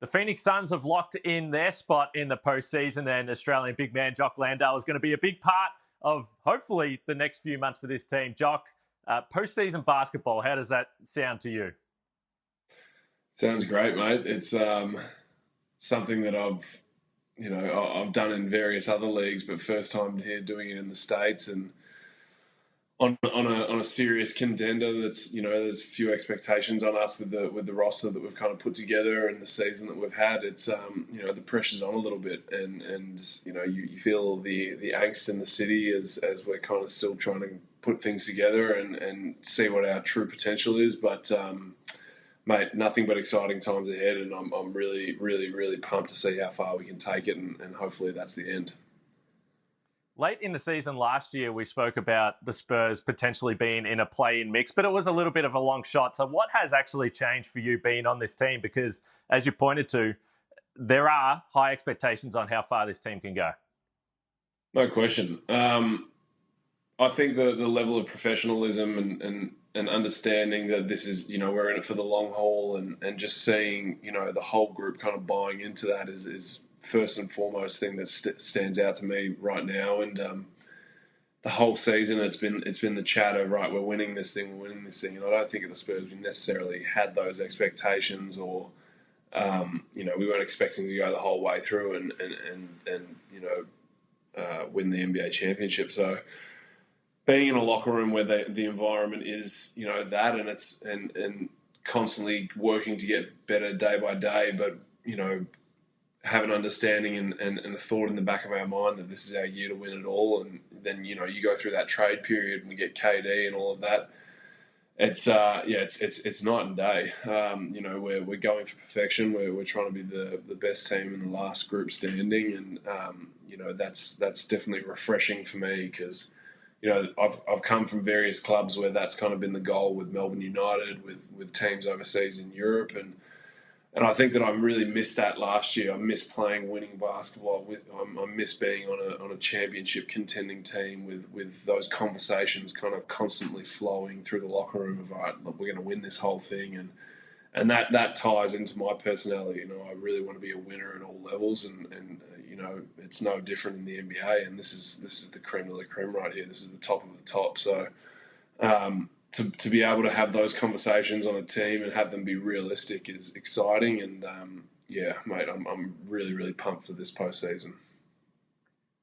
The Phoenix Suns have locked in their spot in the postseason, and Australian big man Jock Landale is going to be a big part of, hopefully, the next few months for this team. Jock, postseason basketball, how does that sound to you? Sounds great, mate. It's something that I've done in various other leagues, but first time here doing it in the States and on a serious contender. That's there's a few expectations on us with the roster that we've kind of put together and the season that we've had. It's the pressure's on a little bit, and you feel the angst in the city as we're kind of still trying to put things together and see what our true potential is. But mate, nothing but exciting times ahead, and I'm really, really, really pumped to see how far we can take it, and hopefully that's the end. Late in the season last year, we spoke about the Spurs potentially being in a play-in mix, but it was a little bit of a long shot. So what has actually changed for you being on this team? Because as you pointed to, there are high expectations on how far this team can go. No question. I think the level of professionalism and understanding that this is, we're in it for the long haul, and just seeing, the whole group kind of buying into that is first and foremost thing that stands out to me right now. And the whole season, it's been the chatter, right? We're winning this thing, and I don't think at the Spurs we necessarily had those expectations, or we weren't expecting to go the whole way through and win the NBA championship. So being in a locker room where the environment is that, and it's and constantly working to get better day by day, but have an understanding and a thought in the back of our mind that this is our year to win it all. And then you go through that trade period and we get KD and all of that. It's it's night and day. We're going for perfection. We're trying to be the best team in the last group standing, and that's definitely refreshing for me, because I've come from various clubs where that's kind of been the goal, with Melbourne United, with teams overseas in Europe, and I think that I really missed that last year. I missed playing winning basketball. I miss being on a championship contending team with those conversations kind of constantly flowing through the locker room of, all right, look, we're going to win this whole thing, and that ties into my personality. I really want to be a winner at all levels, and it's no different in the NBA. And this is the creme de la creme right here. This is the top of the top. So. To be able to have those conversations on a team and have them be realistic is exciting, and mate, I'm really, really pumped for this postseason.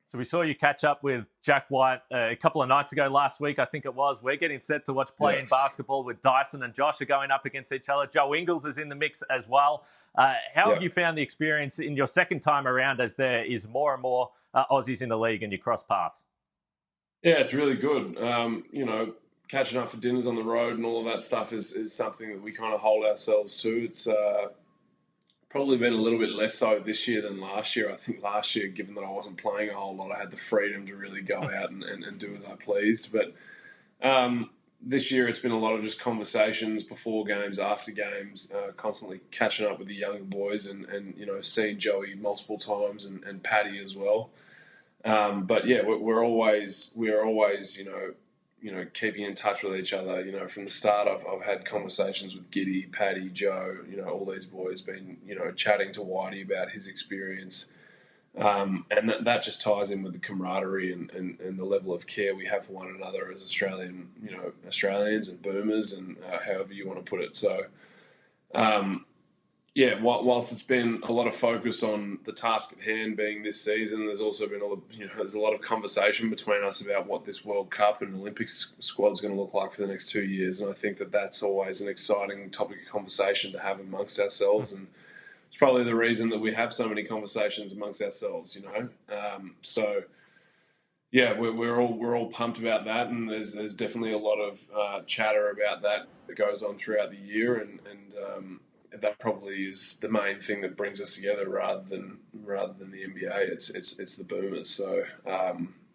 So we saw you catch up with Jack White a couple of nights ago, last week I think it was. We're getting set to watch play-in basketball with Dyson and Josh are going up against each other. Joe Ingles is in the mix as well. How have you found the experience in your second time around, as there is more and more Aussies in the league and you cross paths? Yeah, it's really good. Catching up for dinners on the road and all of that stuff is something that we kind of hold ourselves to. It's probably been a little bit less so this year than last year. I think last year, given that I wasn't playing a whole lot, I had the freedom to really go out and do as I pleased. But this year it's been a lot of just conversations before games, after games, constantly catching up with the younger boys and seeing Joey multiple times and Paddy as well. But yeah, we're always keeping in touch with each other. From the start, I've had conversations with Giddy, Paddy, Joe, all these boys, been, chatting to Whitey about his experience. And that just ties in with the camaraderie and the level of care we have for one another as Australians and Boomers, and however you want to put it. So, whilst it's been a lot of focus on the task at hand being this season, there's also been there's a lot of conversation between us about what this World Cup and Olympics squad is going to look like for the next 2 years. And I think that that's always an exciting topic of conversation to have amongst ourselves. And it's probably the reason that we have so many conversations amongst ourselves, we're all pumped about that, and there's definitely a lot of chatter about that goes on throughout the year, and that probably is the main thing that brings us together, rather than the NBA. It's the Boomers. So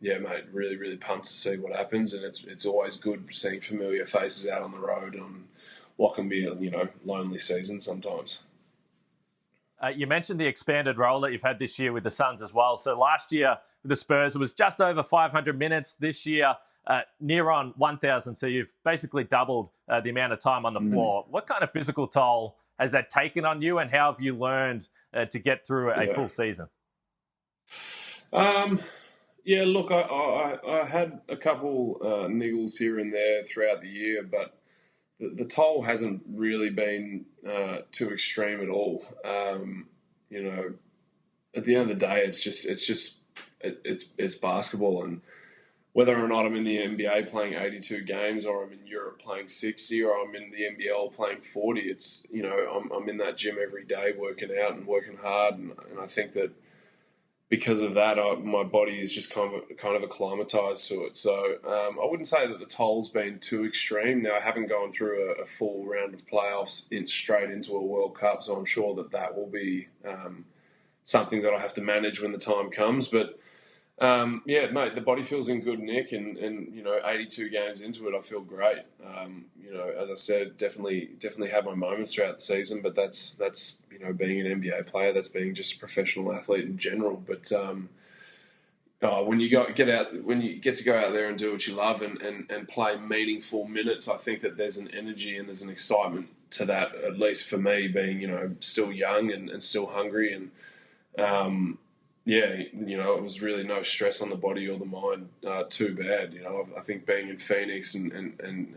mate, really, really pumped to see what happens, and it's always good seeing familiar faces out on the road on what can be a lonely season sometimes. You mentioned the expanded role that you've had this year with the Suns as well. So last year with the Spurs, it was just over 500 minutes. This year, near on 1,000. So you've basically doubled the amount of time on the floor. What kind of physical toll has that taken on you, and how have you learned to get through a full season? Yeah, look, I had a couple niggles here and there throughout the year, but the toll hasn't really been too extreme at all. At the end of the day, it's basketball, and whether or not I'm in the NBA playing 82 games, or I'm in Europe playing 60, or I'm in the NBL playing 40, it's I'm in that gym every day working out and working hard, and I think that because of that, my body is just kind of acclimatized to it. So I wouldn't say that the toll's been too extreme. Now, I haven't gone through a full round of playoffs straight into a World Cup, so I'm sure that will be something that I have to manage when the time comes. But yeah, mate, the body feels in good nick, and 82 games into it, I feel great. As I said, definitely had my moments throughout the season, but that's being an NBA player, that's being just a professional athlete in general. But when you get to go out there and do what you love and play meaningful minutes, I think that there's an energy and there's an excitement to that. At least for me, being still young and still hungry, and it was really no stress on the body or the mind too bad. I think being in Phoenix and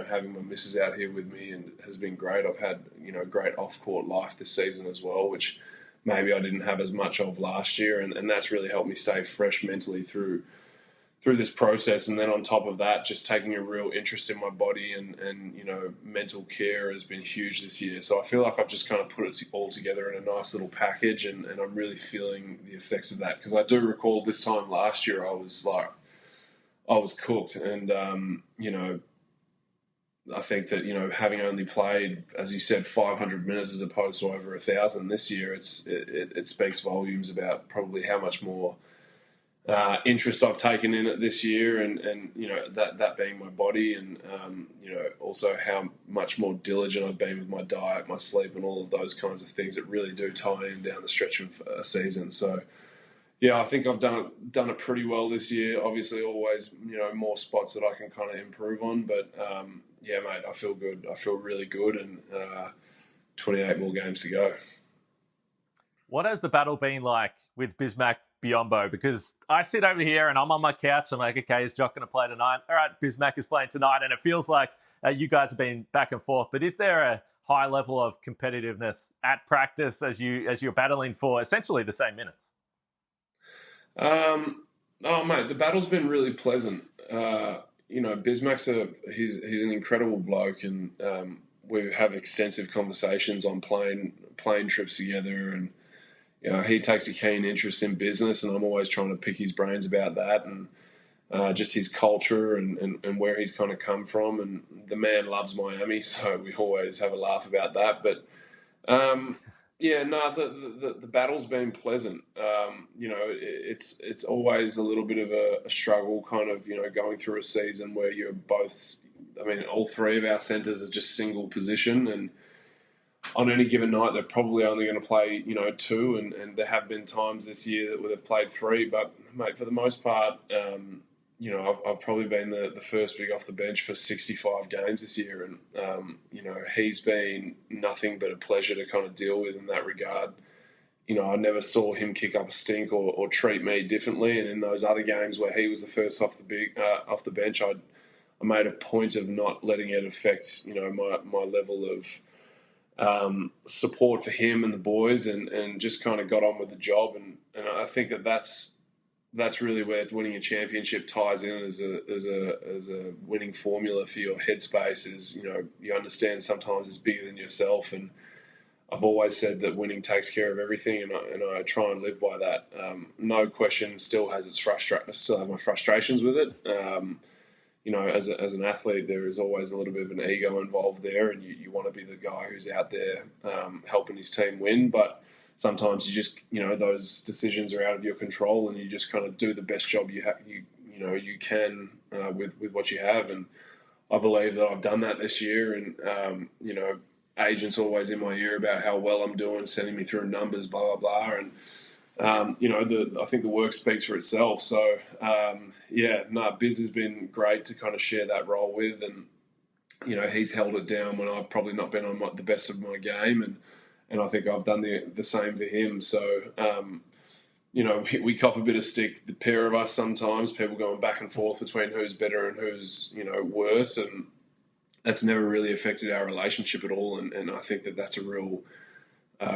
having my missus out here with me has been great. I've had great off-court life this season as well, which maybe I didn't have as much of last year, and that's really helped me stay fresh mentally through this process. And then on top of that, just taking a real interest in my body and mental care has been huge this year. So I feel like I've just kind of put it all together in a nice little package, and I'm really feeling the effects of that, because I do recall this time last year I was cooked, and I think that having only played, as you said, 500 minutes as opposed to over 1,000 this year, it speaks volumes about probably how much more interest I've taken in it this year, and that being my body, and also how much more diligent I've been with my diet, my sleep, and all of those kinds of things that really do tie in down the stretch of a season. So yeah, I think I've done it pretty well this year. Obviously, always more spots that I can kind of improve on, but yeah, mate, I feel good. I feel really good, and 28 more games to go. What has the battle been like with Bismack Biyombo? Because I sit over here and I'm on my couch. I'm like, okay, is Jock going to play tonight? All right, Bismack is playing tonight. And it feels like you guys have been back and forth. But is there a high level of competitiveness at practice as you're battling for essentially the same minutes? Mate, the battle's been really pleasant. Bismack's he's an incredible bloke, and we have extensive conversations on plane trips together, and he takes a keen interest in business, and I'm always trying to pick his brains about that, and just his culture and where he's kind of come from. And the man loves Miami, so we always have a laugh about that. But the battle's been pleasant. It's always a little bit of a struggle, kind of going through a season where you're both. I mean, all three of our centers are just single position, and on any given night, they're probably only going to play, two, and there have been times this year that they've played three. But, mate, for the most part, I've probably been the first big off the bench for 65 games this year, and, he's been nothing but a pleasure to kind of deal with in that regard. I never saw him kick up a stink or treat me differently, and in those other games where he was the first off the bench, I made a point of not letting it affect, my level of support for him and the boys, and just kind of got on with the job, and I think that's really where winning a championship ties in as a winning formula for your headspace. Is you understand sometimes it's bigger than yourself, and I've always said that winning takes care of everything, and I try and live by that. No question, still have my frustrations with it. As an athlete, there is always a little bit of an ego involved there, and you want to be the guy who's out there helping his team win. But sometimes you just, those decisions are out of your control, and you just kind of do the best job you can with what you have. And I believe that I've done that this year. And agents always in my ear about how well I'm doing, sending me through numbers, blah blah blah, and I think the work speaks for itself. So, Biz has been great to kind of share that role with, and he's held it down when I've probably not been on the best of my game, and I think I've done the same for him. So, we cop a bit of stick, the pair of us sometimes, people going back and forth between who's better and who's, worse, and that's never really affected our relationship at all. And I think that's a real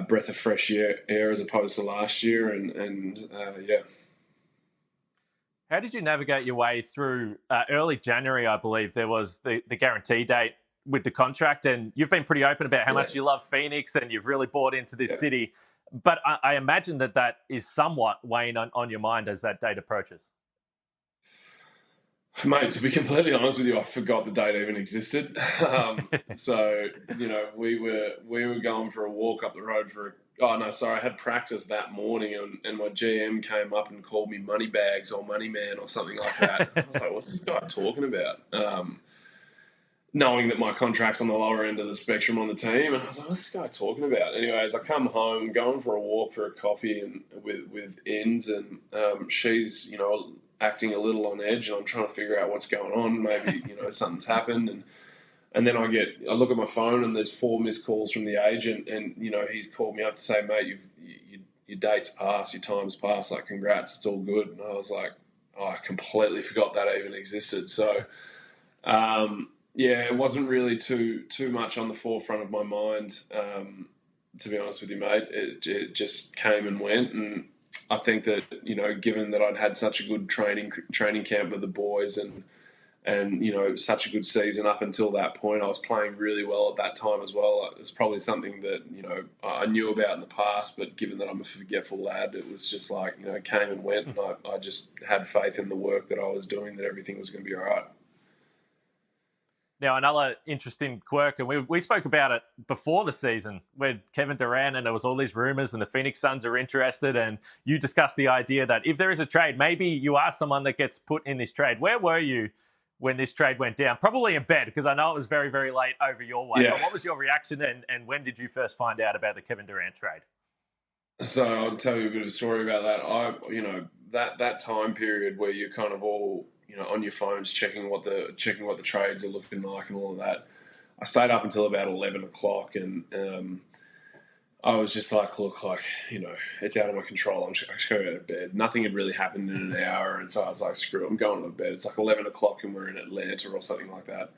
breath of fresh air as opposed to last year. And yeah. How did you navigate your way through early January? I believe there was the guarantee date with the contract, and you've been pretty open about how much you love Phoenix and you've really bought into this city. But I imagine that is somewhat weighing on your mind as that date approaches. Mate, to be completely honest with you, I forgot the date even existed. So, we were going for a walk up the road I had practice that morning, and my GM came up and called me Moneybags or Moneyman or something like that. I was like, what's this guy talking about? Knowing that my contract's on the lower end of the spectrum on the team, and I was like, what's this guy talking about? Anyways, I come home, going for a walk for a coffee and with Ends, and she's, acting a little on edge, and I'm trying to figure out what's going on. Maybe, something's happened. And then I look at my phone, and there's 4 missed calls from the agent, and, he's called me up to say, mate, your date's passed, your time's passed, like, congrats, it's all good. And I was like, I completely forgot that even existed. So, it wasn't really too much on the forefront of my mind, to be honest with you, mate. It just came and went, and I think that, given that I'd had such a good training camp with the boys and such a good season up until that point, I was playing really well at that time as well. It's probably something that, I knew about in the past, but given that I'm a forgetful lad, it was just like, came and went, and I just had faith in the work that I was doing, that everything was going to be all right. Now, another interesting quirk, and we spoke about it before the season with Kevin Durant, and there was all these rumours and the Phoenix Suns are interested, and you discussed the idea that if there is a trade, maybe you are someone that gets put in this trade. Where were you when this trade went down? Probably in bed, because I know it was very, very late over your way. Yeah. But what was your reaction, and when did you first find out about the Kevin Durant trade? So I'll tell you a bit of a story about that. That time period where you're kind of all, on your phones checking what the trades are looking like and all of that. I stayed up until about 11 o'clock, and I was just like, look, like, it's out of my control. I'm just going to go to bed. Nothing had really happened in an hour, and so I was like, screw it, I'm going to bed. It's like 11 o'clock and we're in Atlanta or something like that.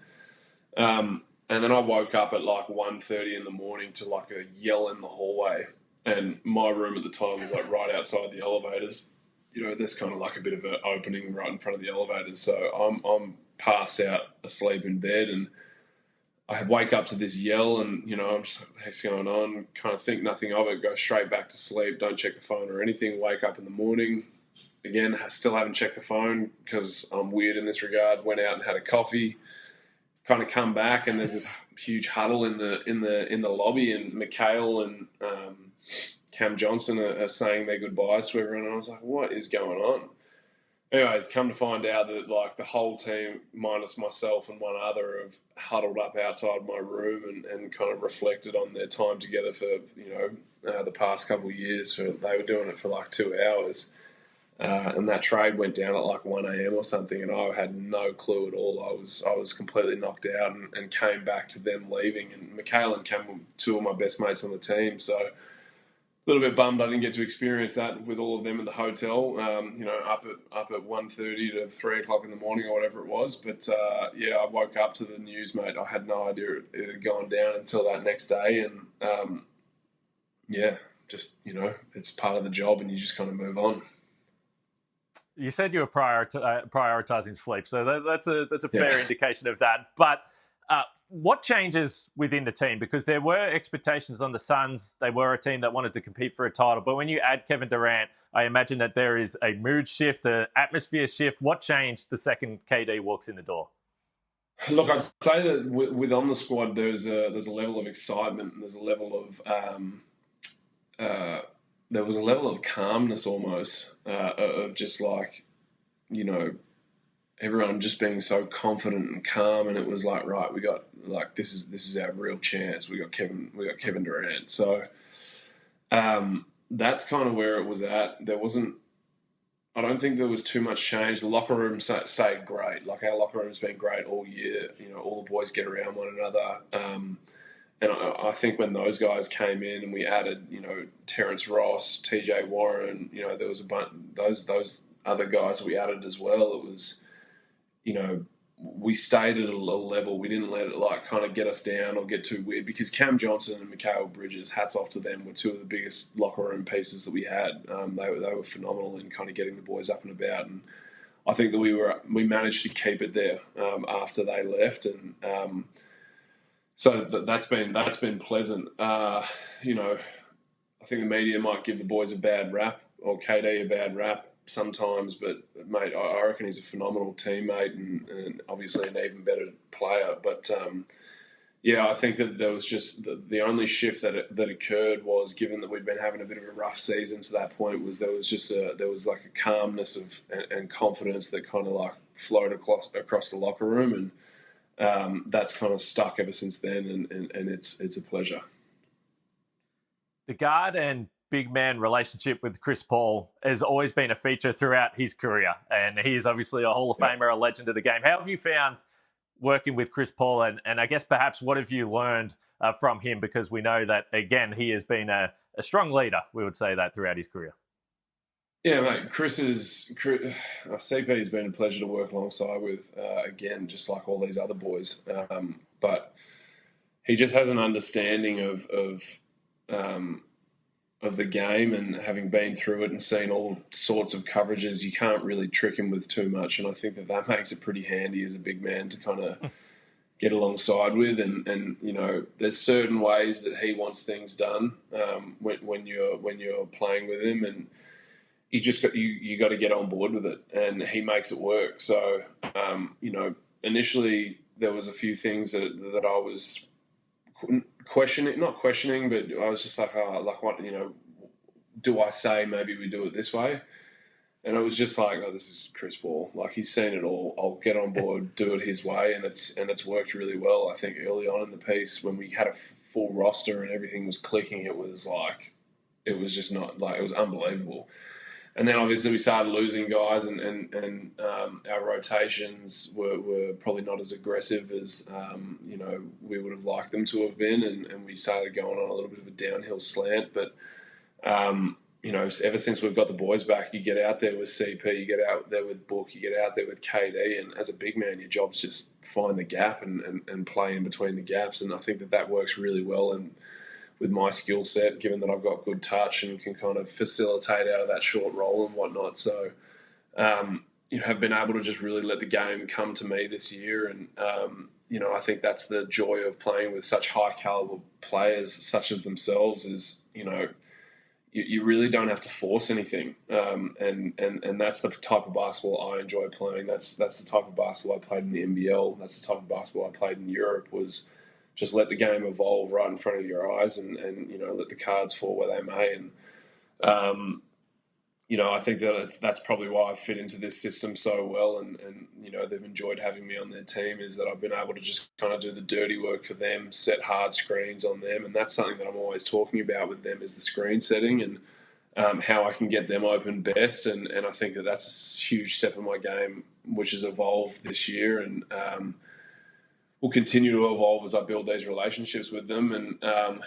And then I woke up at like 1:30 in the morning to like a yell in the hallway, and my room at the time was like right outside the elevators. There's kind of like a bit of an opening right in front of the elevators. So I'm passed out asleep in bed, and I wake up to this yell, and, I'm just like, what the heck's going on? Kind of think nothing of it, go straight back to sleep, don't check the phone or anything. Wake up in the morning, again, still haven't checked the phone because I'm weird in this regard. Went out and had a coffee, kind of come back, and there's this huge huddle in the lobby, and Mikhail and Cam Johnson are saying their goodbyes to everyone, and I was like, what is going on? Anyways, come to find out that like the whole team, minus myself and one other, have huddled up outside my room and kind of reflected on their time together for the past couple of years. So they were doing it for like 2 hours, and that trade went down at like 1 a.m. or something, and I had no clue at all. I was completely knocked out, and came back to them leaving. And Mikhail and Cam were 2 of my best mates on the team, so a little bit bummed I didn't get to experience that with all of them at the hotel, up at 1:30 to 3 o'clock in the morning or whatever it was. But I woke up to the news, mate. I had no idea it had gone down until that next day, and it's part of the job, and you just kind of move on. You said you were prioritizing sleep, so that's a fair indication of that. But what changes within the team? Because there were expectations on the Suns. They were a team that wanted to compete for a title. But when you add Kevin Durant, I imagine that there is a mood shift, an atmosphere shift. What changed the second KD walks in the door? Look, I'd say that with on the squad, there's a level of excitement, and there's a level of there was a level of calmness almost, of just like, everyone just being so confident and calm, and it was like, right, we got like this is our real chance. We got Kevin Durant. So that's kind of where it was at. There wasn't I don't think there was too much change. The locker room stayed great. Like, our locker room's been great all year. You know, all the boys get around one another. And I think when those guys came in and we added, you know, Terrence Ross, TJ Warren, you know, there was a bunch those other guys that we added as well. It was, you know, we stayed at a level. We didn't let it like kind of get us down or get too weird, because Cam Johnson and Mikal Bridges, hats off to them, were two of the biggest locker room pieces that we had. They were phenomenal in kind of getting the boys up and about, and I think that we managed to keep it there after they left, and so that's been pleasant. You know, I think the media might give the boys a bad rap, or KD a bad rap sometimes, but mate, I reckon he's a phenomenal teammate and obviously an even better player. But yeah, I think that there was just the only shift that occurred was, given that we'd been having a bit of a rough season to that point, was there was like a calmness and confidence that kind of like flowed across the locker room, and that's kind of stuck ever since then, and it's a pleasure. The guard and big man relationship with Chris Paul has always been a feature throughout his career, and he is obviously a Hall of Famer, a legend of the game. How have you found working with Chris Paul, and I guess perhaps what have you learned from him? Because we know that, again, he has been a strong leader, we would say that, throughout his career. Yeah, mate, CP has been a pleasure to work alongside with, again, just like all these other boys. But he just has an understanding of the game, and having been through it and seen all sorts of coverages, you can't really trick him with too much. And I think that makes it pretty handy as a big man to kind of get alongside with. And you know, there's certain ways that he wants things done when you're playing with him, and you got to get on board with it, and he makes it work. So you know, initially there was a few things that I was not questioning, but I was just like, like, what, you know, do I say maybe we do it this way? And it was just like, oh, this is Chris Paul. Like, he's seen it all. I'll get on board, do it his way, and it's worked really well. I think early on in the piece, when we had a full roster and everything was clicking, it was just not like, it was unbelievable. And then obviously we started losing guys, and our rotations were probably not as aggressive as you know, we would have liked them to have been, and we started going on a little bit of a downhill slant. But you know, ever since we've got the boys back, you get out there with CP, you get out there with Book, you get out there with KD, and as a big man, your job's just find the gap and play in between the gaps. And I think that works really well, and with my skill set, given that I've got good touch and can kind of facilitate out of that short roll and whatnot. So, you know, have been able to just really let the game come to me this year. And, you know, I think that's the joy of playing with such high caliber players such as themselves is, you know, you really don't have to force anything. And that's the type of basketball I enjoy playing. That's the type of basketball I played in the NBL. That's the type of basketball I played in Europe, was just let the game evolve right in front of your eyes, and you know, let the cards fall where they may. And you know, I think that that's probably why I fit into this system so well, and you know, they've enjoyed having me on their team, is that I've been able to just kind of do the dirty work for them, set hard screens on them, and that's something that I'm always talking about with them, is the screen setting and how I can get them open best. And I think that that's a huge step in my game, which has evolved this year, and will continue to evolve as I build these relationships with them. And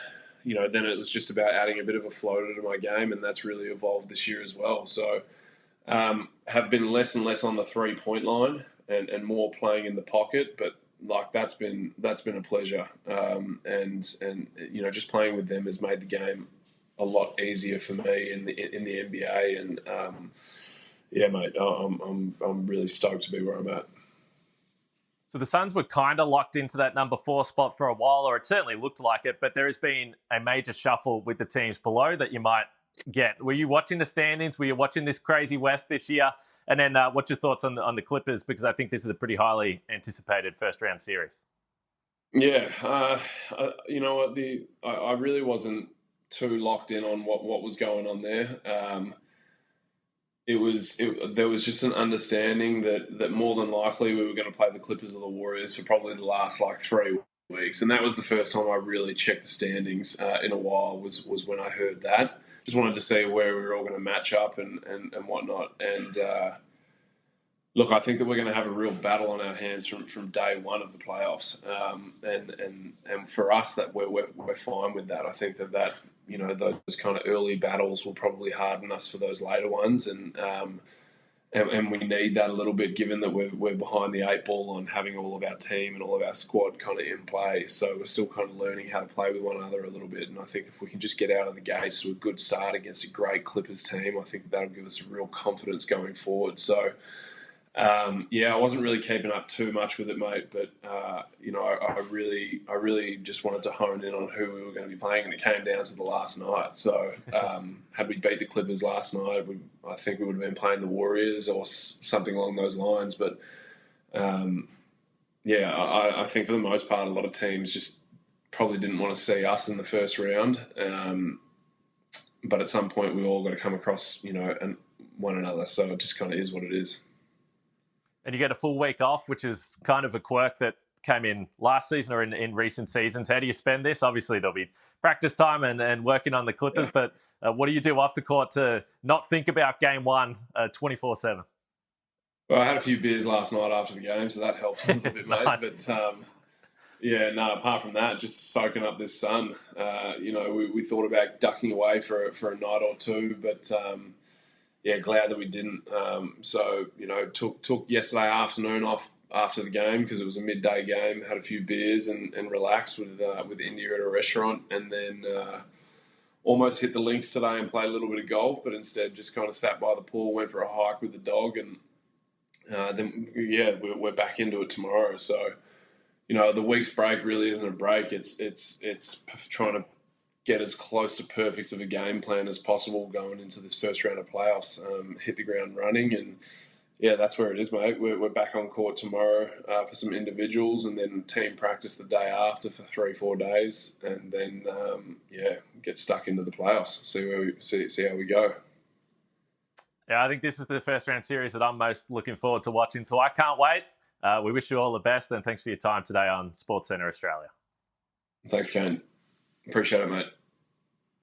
you know, then it was just about adding a bit of a floater to my game, and that's really evolved this year as well. So have been less and less on the 3-point line and more playing in the pocket, but like that's been a pleasure. And you know, just playing with them has made the game a lot easier for me in the NBA. And yeah, mate, I'm really stoked to be where I'm at. So the Suns were kind of locked into that number 4 spot for a while, or it certainly looked like it, but there has been a major shuffle with the teams below that you might get. Were you watching the standings? Were you watching this crazy West this year? And then what's your thoughts on the Clippers? Because I think this is a pretty highly anticipated first-round series. Yeah, you know what? I really wasn't too locked in on what was going on there. There was just an understanding that more than likely we were going to play the Clippers or the Warriors for probably the last like 3 weeks, and that was the first time I really checked the standings in a while. Was when I heard that. just wanted to see where we were all going to match up and whatnot. And look, I think that we're going to have a real battle on our hands from day one of the playoffs. And for us, that we're fine with that. I think that those kind of early battles will probably harden us for those later ones. And we need that a little bit, given that we're behind the eight ball on having all of our team and all of our squad kind of in play. So we're still kind of learning how to play with one another a little bit. And I think if we can just get out of the gates to a good start against a great Clippers team, I think that'll give us a real confidence going forward. So, I wasn't really keeping up too much with it, mate. But I really just wanted to hone in on who we were going to be playing, and it came down to the last night. So had we beat the Clippers last night, I think we would have been playing the Warriors or something along those lines. But I think for the most part, a lot of teams just probably didn't want to see us in the first round. But at some point, we all got to come across, one another. So it just kind of is what it is. And you get a full week off, which is kind of a quirk that came in last season or in recent seasons. How do you spend this? Obviously, there'll be practice time and working on the Clippers, but what do you do off the court to not think about game one 24/7? Well, I had a few beers last night after the game, so that helps a little bit, mate. Nice. But apart from that, just soaking up this sun. We thought about ducking away for a night or two, but glad that we didn't. Took yesterday afternoon off after the game because it was a midday game. Had a few beers and relaxed with India at a restaurant, and then almost hit the links today and played a little bit of golf, but instead just kind of sat by the pool, went for a hike with the dog, and then we're back into it tomorrow. So the week's break really isn't a break. It's trying to get as close to perfect of a game plan as possible going into this first round of playoffs, hit the ground running. And, that's where it is, mate. We're back on court tomorrow for some individuals, and then team practice the day after for 3-4 days, and then, get stuck into the playoffs, see how we go. Yeah, I think this is the first round series that I'm most looking forward to watching, so I can't wait. We wish you all the best, and thanks for your time today on SportsCenter Australia. Thanks, Kane. Appreciate it, mate.